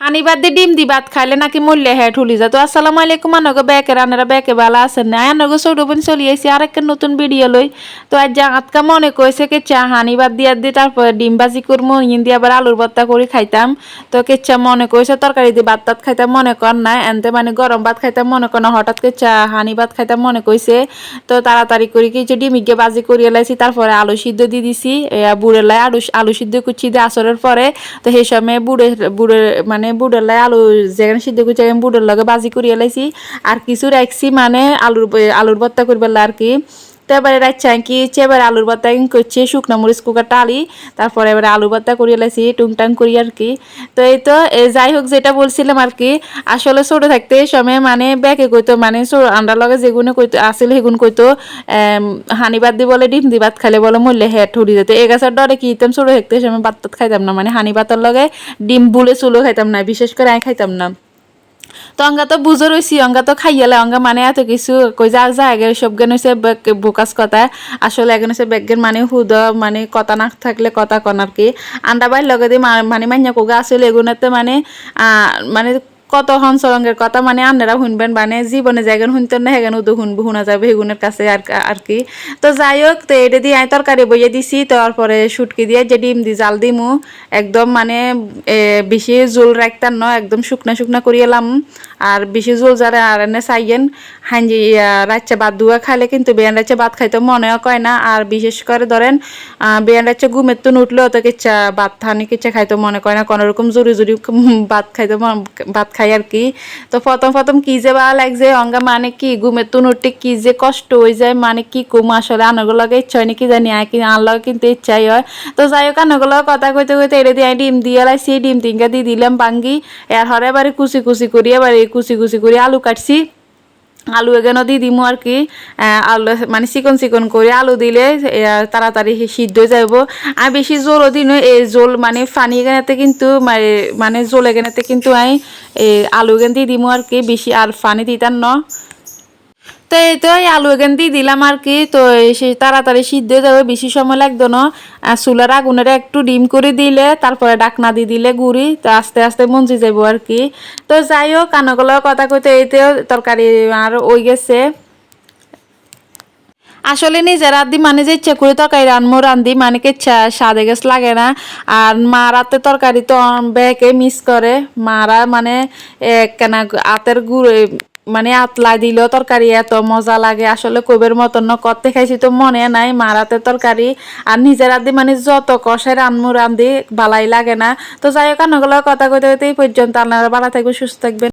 হানি বাদ দিয়ে ডিম দি ভাত খাইলে নাকি মরলে হ্যাঁ ঠুলি যায়। তো আসসালামু আলাইকুম, আনগো ব্যাকে রান্নারা ব্যাকে ভালো আছেন না? আনগো ছোট বোন চলে আইসি আরেকটা নতুন ভিডিও লই। তো আজ জাগাতকা মনে কইছে কেচ্ছা হানি বাদ দিয়ে তারপরে ডিম ভাজি করবো, ইন দিয়ে আবার আলুর ভর্তা করে খাইতাম। তো কেচ্ছা মনে কইছে তরকারি দিয়ে ভাত টাত খাইতাম মনে কর না, এনতে মানে গরম ভাত খাইতাম মনে কর না, হঠাৎ কেচ্ছা হানি ভাত খাইতাম মনে কইছে। তো তাড়াতাড়ি করে কিছু ডিমিকে ভাজি করিয়ে লাইছি, তারপরে আলু সিদ্ধ দিয়ে দিছি। বুড়ের লাই আলু সিদ্ধ কুচি দিয়ে আসরের পরে। তো সেই সময় বুড়ের লাই আলু যেখানে সিদ্ধ করছি বুড়ের লগে বাজি করিয়ে লাইছি। আর কিছু রাখছি মানে আলুর ভর্তা করবার আর কি। তো এবারে রাখছি কি এবার আলুর ভর্তা করছি, শুকনো মরিচ কুকার টালি, তারপরে এবারে আলু ভর্তা করিয়ে লাইছি টুংটাং করি আর কি। তো এই তো যাই হোক, যেটা বলছিলাম আর কি, আসলে ছোট থাকতে এই সময় মানে ব্যাকে কইতো মানে আন্ডার লগে যেগুলো কইতো আসলে সেগুন কইতো হানি বাদ দি বলে ডিম দি ভাত খাইলে বলে মরলে হেট ঠুরি যেত। এ গাছের ডরে কি ইতাম ছোট থাকতে এই সময় ভাত টাত খাইতাম না, মানে হানি ভাতের লগে ডিম বুলে চুলো খাইতাম না, বিশেষ করে আমি খাইতাম না। তো অঙ্গা তো বুঝো রয়েছি, অঙ্গা তো খাইয়ালে অঙ্গা মানে এত কিছু কই যা যা আগে সব জ্ঞান হয়েছে বোকাস কথা। আসলে এখন হচ্ছে ব্যাগের মানে হুদ মানে কথা না থাকলে কথা কন আর কি। আন্ডা বাইর লগে দিয়ে মানে মাইয়া কোগা আসলে এগুলোতে মানে মানে কত হংসরঙ্গের কথা মানে আপনারা শুনবেন, মানে জীবনে জায়গান শুনতেন না হেগান উদু শুনবো শোনা যাবে হেগুনের কাছে আর কি। তো যাই হোক, তো এটা দিয়ে আমি তরকারি বইয়ে দিছি, তারপরে শুটকি দিয়ে যে ডিম দি জাল দিমু একদম মানে বেশি জোল রাখতাম ন, একদম শুকনা শুকনা করিয়েলাম। আর বেশি জোল যারা আর এনে চাইয়েন হাঞ্জি রাচ্চা ভাত দুয়া খাইলে কিন্তু বেয়ান রাচ্চা ভাত খাইতে মনেও কয় না। আর বিশেষ করে ধরেন বেয়ান রাচ্চা ঘুমের তো উঠলেও তো কিচ্ছা ভাত থানি কিচ্ছা খাইতে মনে কয় না, কোনোরকম জোরে জোরে ভাত খাইতে ভাত খাই আর কি। তো প্রথম কি যে ভালো লাগছে অঙ্গা, মানে কি ঘুমের তো উঠতে কি যে কষ্ট হয়ে যায়, মানে কি কম আসলে আনগুলোকে ইচ্ছা হয় নাকি জানি আর কি, আনলাও কিন্তু ইচ্ছাই হয়। তো যাই হোক, আনগুলো কথা কইতে কইতে এটা দিয়ে ডিম দিয়ে লাইছি, ডিম তিনকা দিয়ে দিলাম ভাঙ্গি। এর হরে এবারে কুচি কুচি করি, এবারে কুচি কুচি করে আলু কাটছি, আলু এখানে দিয়ে দিমু আর কি। আলু মানে চিকন চিকন করে আলু দিলে তাড়াতাড়ি সিদ্ধ হয়ে যাব। আর বেশি জোলও দিন এই জোল মানে পানি এখানেতে কিন্তু মানে জোল এখানেতে কিন্তু আমি আলু এখান দিয়ে দিমু আর কি, বেশি আর পানি দিতাম ন। তো এই তো এই আলু এখান দিয়ে দিলাম আর কি। তো সে তাড়াতাড়ি সিদ্ধ হয়ে যাবে, বেশি সময় লাগতো না। চুলার আগুনের একটু ডিম করে দিলে তারপরে ডাকনা দিয়ে দিলে গুড়ি, তো আস্তে আস্তে মঞ্জি যাবো আর কি। তো যাই হোক, কানগুলো কথা কইতে এইতে তরকারি আর ওই গেছে। আসলে নিজের রান্ধি মানে যে ইচ্ছা করে তরকারি রান্ধি মানে কে স্বাদে গেছ লাগে না। আর মা রাতে তরকারি তো বেকে মিস করে মারা, মানে কেনা আতের গুড়ে মানে আতলা দিলেও তরকারি এত মজা লাগে আসলে কইবের মতন ন, করতে খাইছি তো মনে নাই মারাতে তরকারি। আর নিজের রান্ধি মানে যত কষে রান্ধি বালাই লাগে না। তো যাই হোক, কথা কইতে কইতে এই পর্যন্ত, আপনারা ভালো থাকবেন সুস্থ থাকবেন।